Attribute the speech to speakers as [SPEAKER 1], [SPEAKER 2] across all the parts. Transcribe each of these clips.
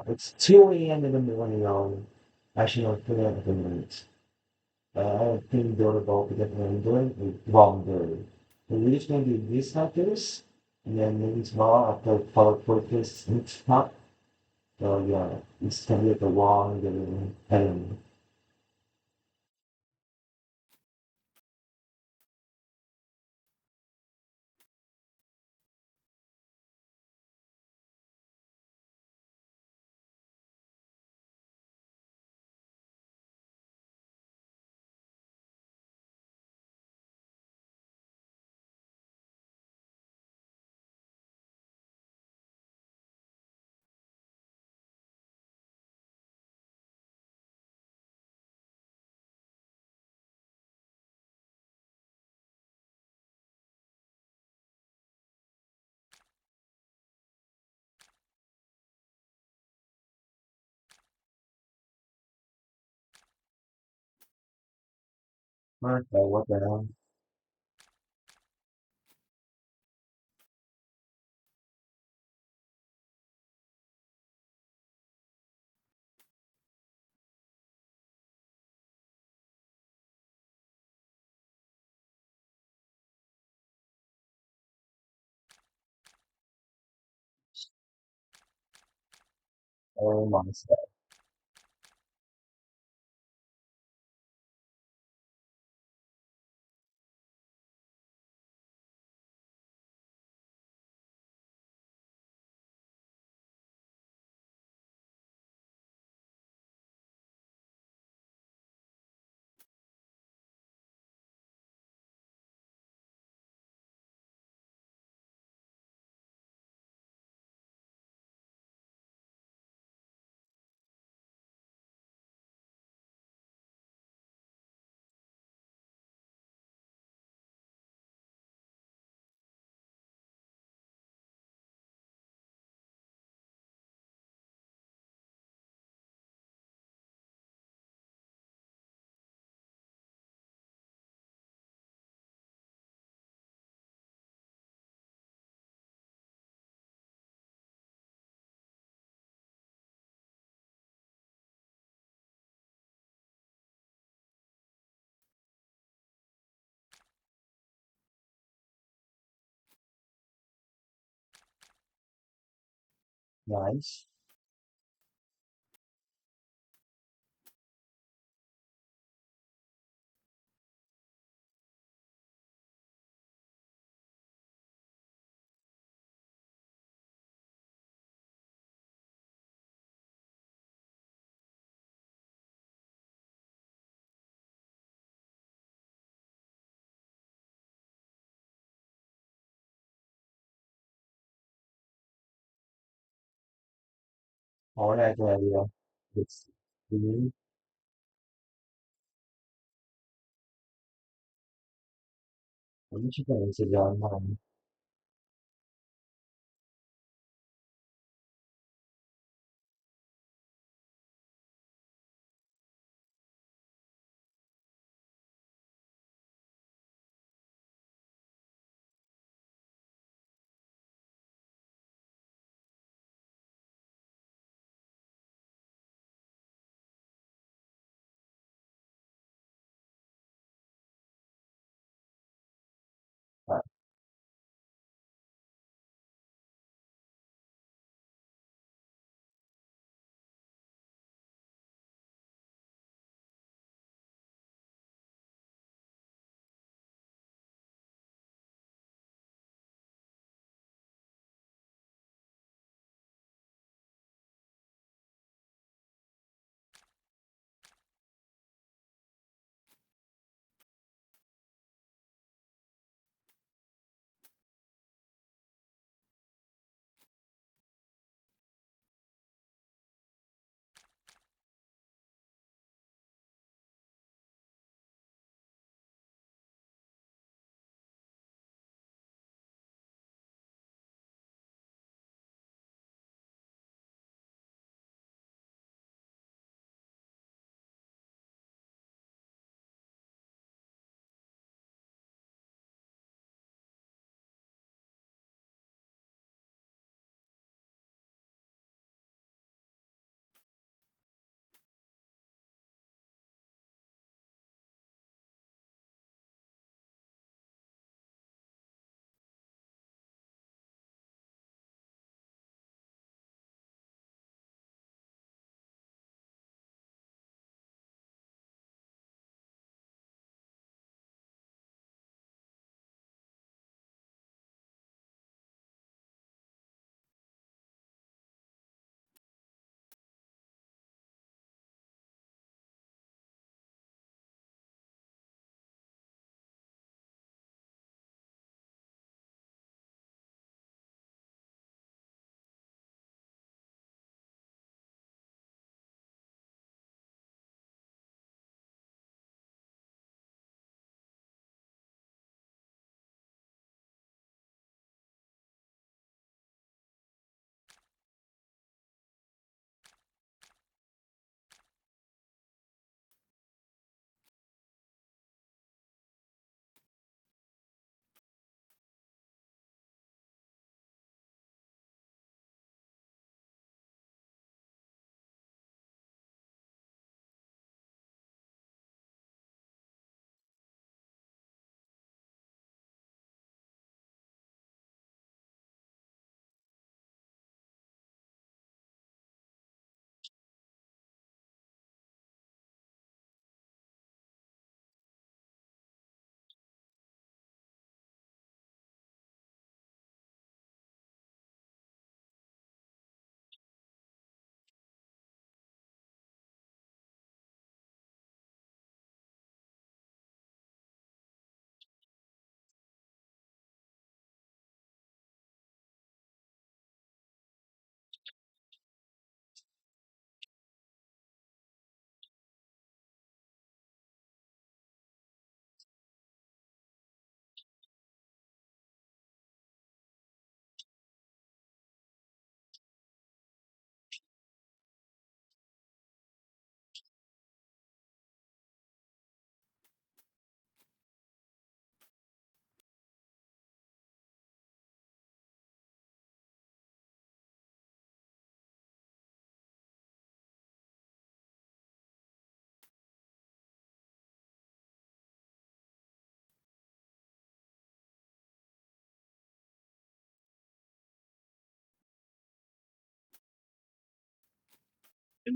[SPEAKER 1] It's 2 a.m. in the morning now. Actually, no, 2 a.m. in the morning. I don't think they're about to get what doing wrong there. We reach maybe these factors, and then maybe tomorrow after follow focus it's not. So yeah, it's gonna be like a long getting heading. Okay, what the hell? Oh my god. Nice. Alright, idea. It's mhm. What you can consider online. The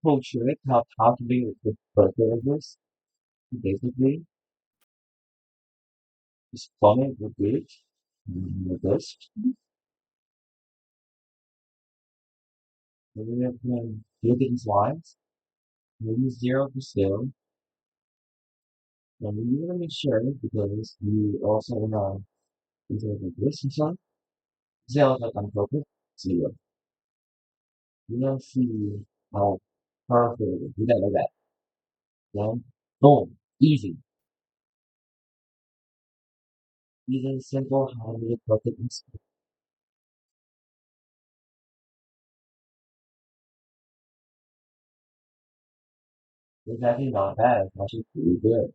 [SPEAKER 1] culture, how to be the further of this, basically, just follow the bridge, the dust, and then you can look at these lines, maybe 0 to 0, and you want to make sure because you also want to consider this and so 0 like unfocused, 0. You don't see how powerful it is. Do that like that. Then, boom, easy. Even simple, highly focused. It's actually not bad. It's actually pretty good.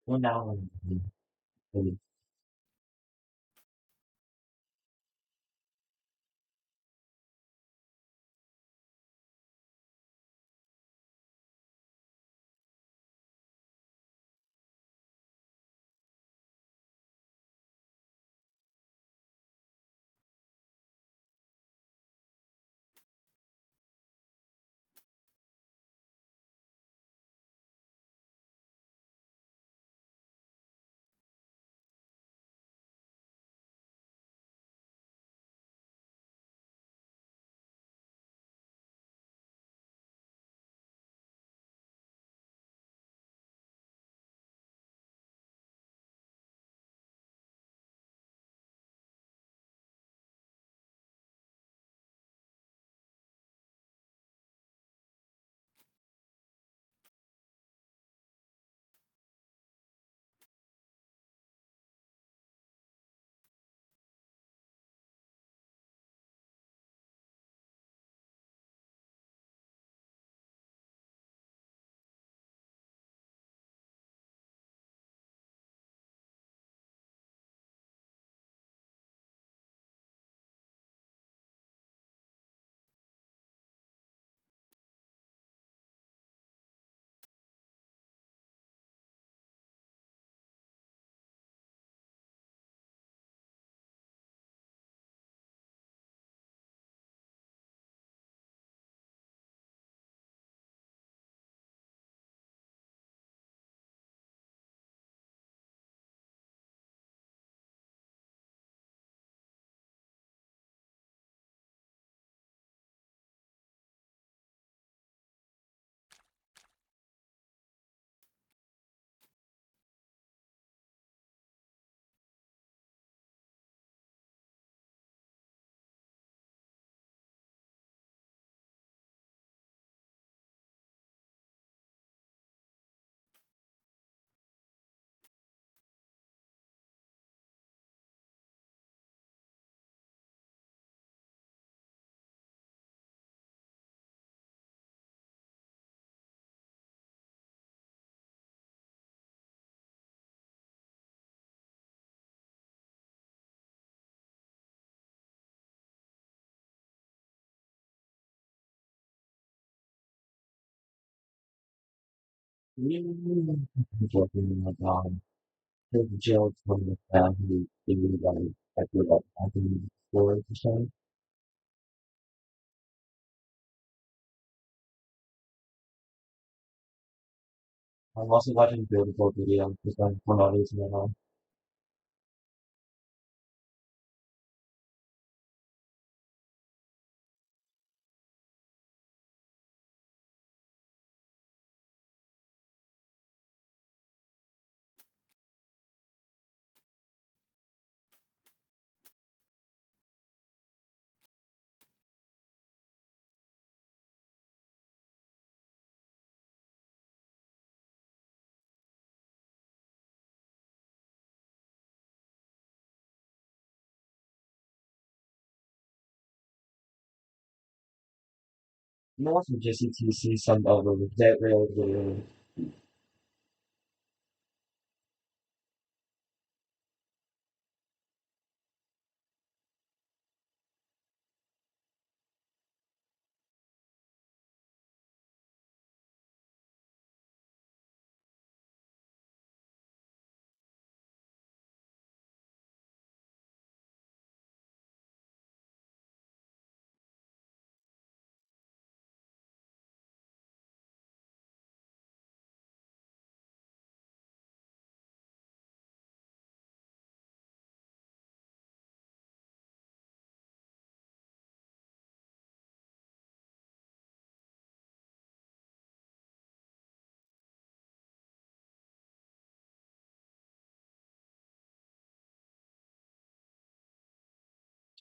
[SPEAKER 1] Una talking about the jail from the family in like I feel like I think 4%. I'm also watching beautiful videos because I'm for no reason at all. You know what's just to see some of the that real video.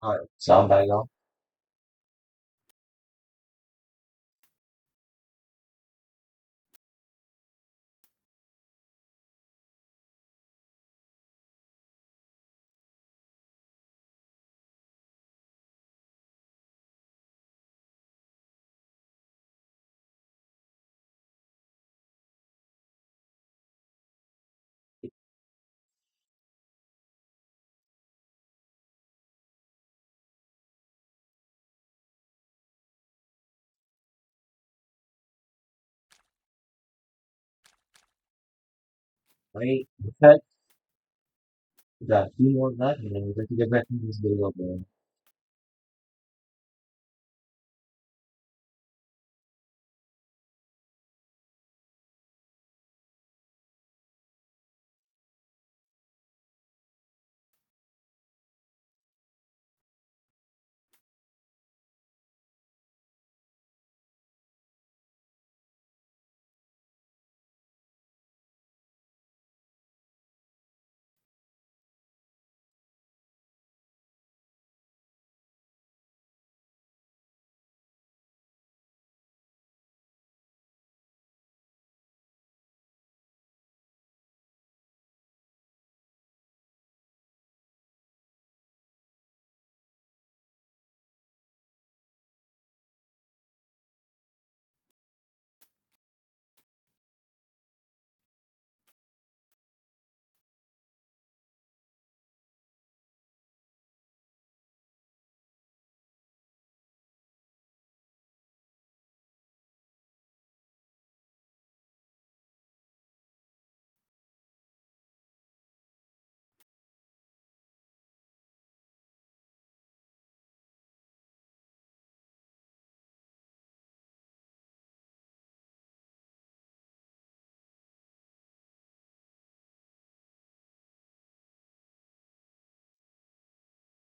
[SPEAKER 1] Alright, sound bag on. Right? Okay. We got a few more left, and then we're going to get back to this video, man.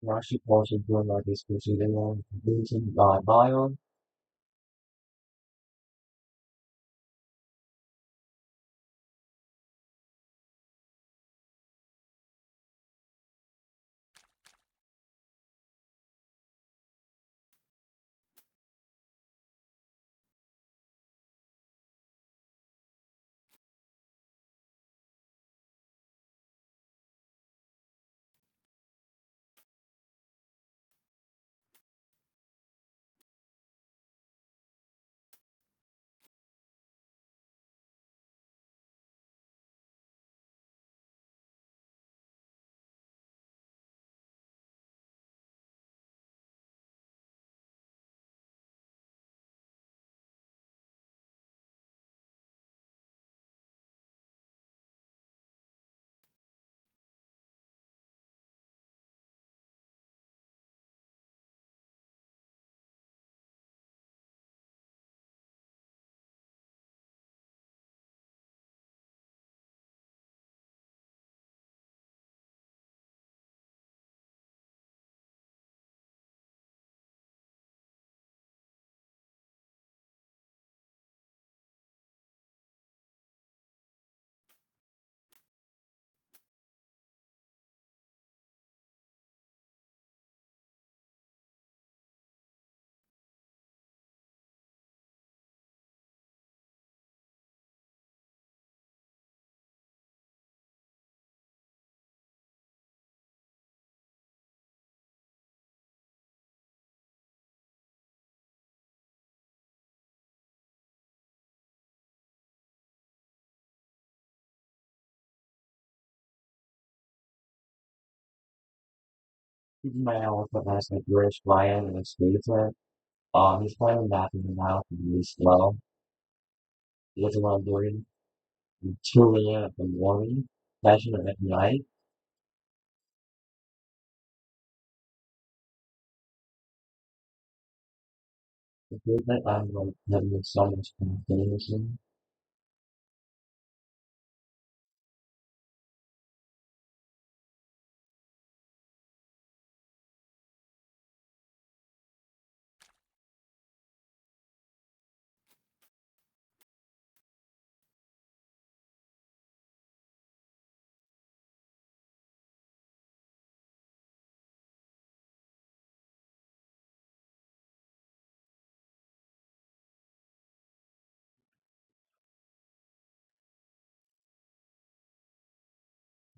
[SPEAKER 1] Rashi also doing like this proceeding on using bio. Keeping my eye on has like Rich Ryan and Skater. He's playing that in now really slow. He doesn't want to do it 2 a.m. in the morning, especially at night. I feel like I'm like having so much confidence in.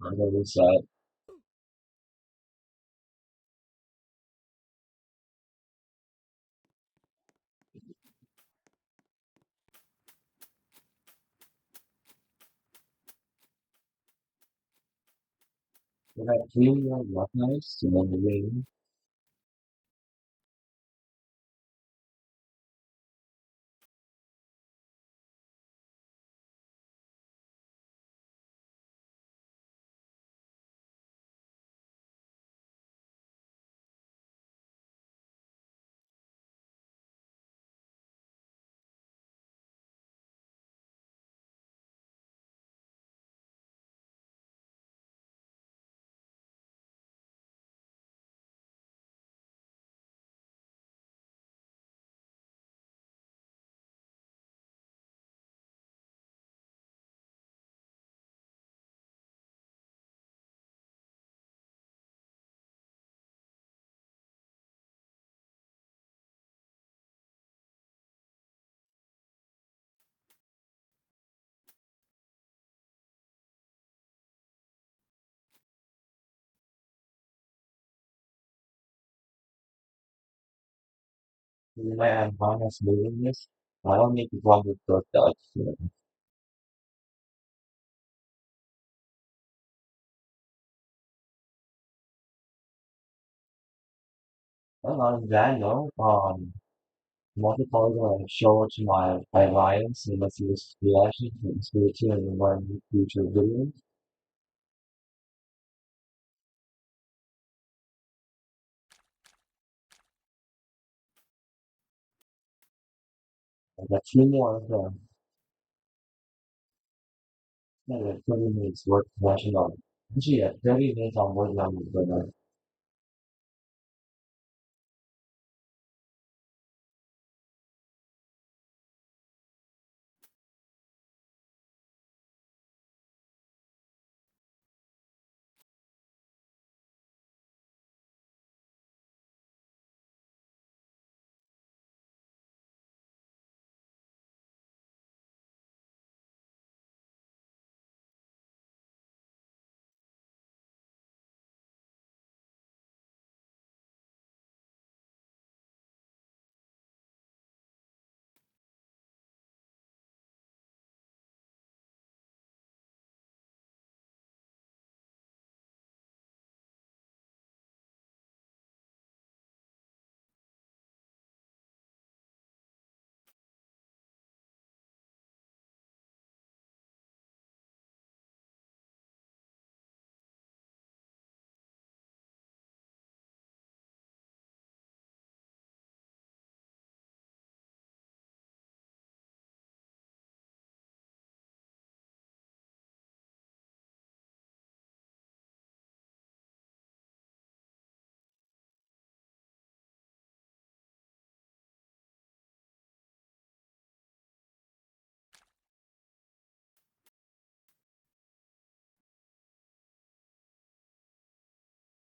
[SPEAKER 1] I'm really sad. But I feel like love nice to the ring. In my honest willingness, I don't need to go with the touch. Well, on that note, multiple show to my alliance and let's see this reaction to stay tuned in my future videos. I got two more of them. Yeah, like 30 minutes worth of watching on. Actually, yeah, 30 minutes on working on it, but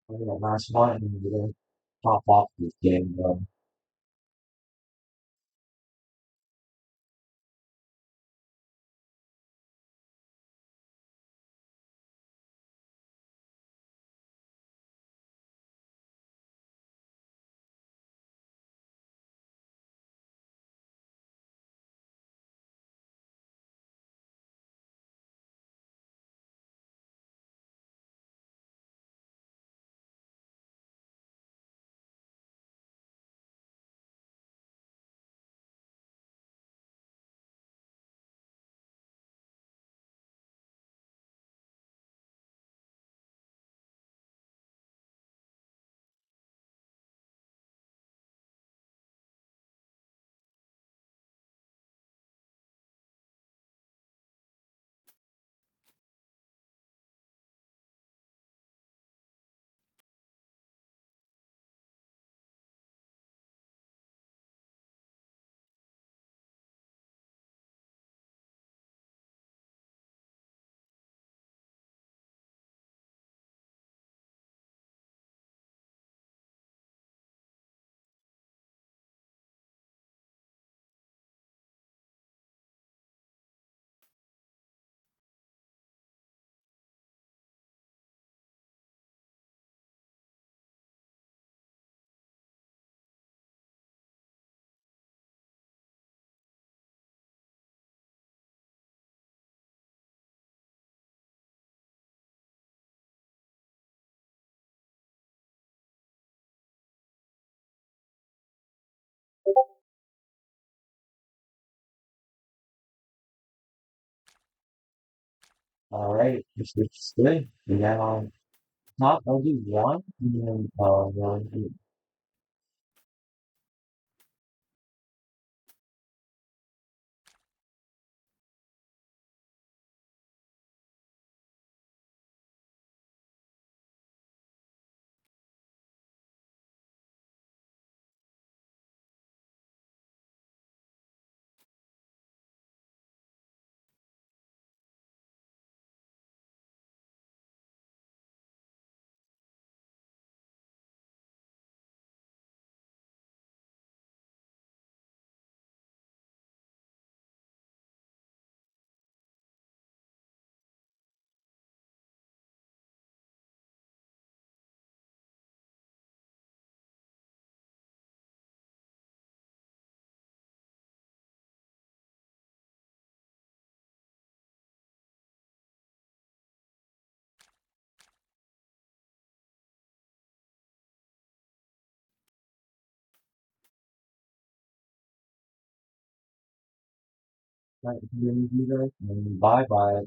[SPEAKER 1] I'm gonna last one and we're gonna pop off this game. All right, this is good. And then on top, I'll do one and then one. Bye bye.